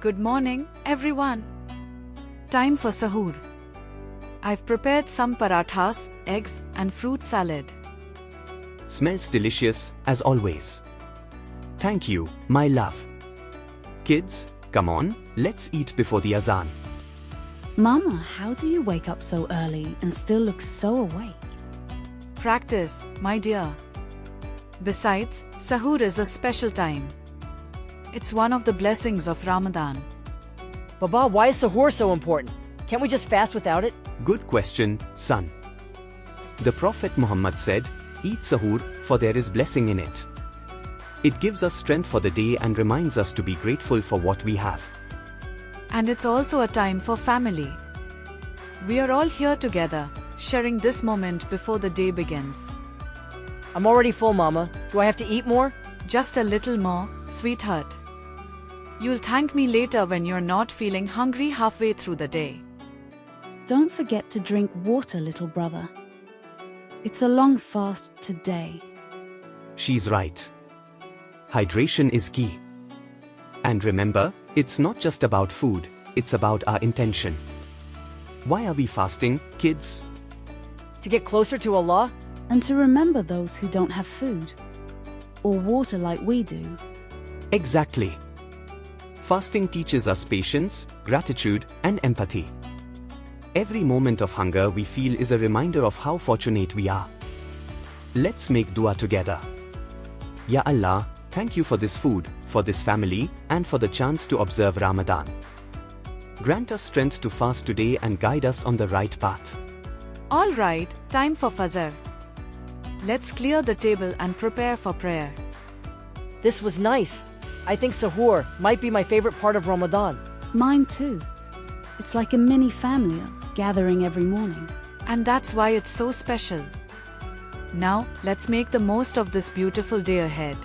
Good morning, everyone. Time for Suhoor. I've prepared some parathas, eggs, and fruit salad. Smells delicious, as always. Thank you, my love. Kids, come on, let's eat before the azan. Mama, how do you wake up so early and still look so awake? Practice, my dear. Besides, Suhoor is a special time. It's one of the blessings of Ramadan. Baba, why is Suhoor so important? Can't we just fast without it? Good question, son. The Prophet Muhammad said, "Eat Suhoor, for there is blessing in it." It gives us strength for the day and reminds us to be grateful for what we have. And it's also a time for family. We are all here together, sharing this moment before the day begins. I'm already full, Mama. Do I have to eat more? Just a little more, sweetheart. You'll thank me later when you're not feeling hungry halfway through the day. Don't forget to drink water, little brother. It's a long fast today. She's right. Hydration is key. And remember, it's not just about food, it's about our intention. Why are we fasting, kids? To get closer to Allah? And to remember those who don't have food or water like we do. Exactly. Fasting teaches us patience, gratitude, and empathy. Every moment of hunger we feel is a reminder of how fortunate we are. Let's make dua together. Ya Allah, thank you for this food, for this family, and for the chance to observe Ramadan. Grant us strength to fast today and guide us on the right path. All right, time for Fajr. Let's clear the table and prepare for prayer. This was nice. I think Suhoor might be my favorite part of Ramadan. Mine too. It's like a mini family gathering every morning. And that's why it's so special. Now, let's make the most of this beautiful day ahead.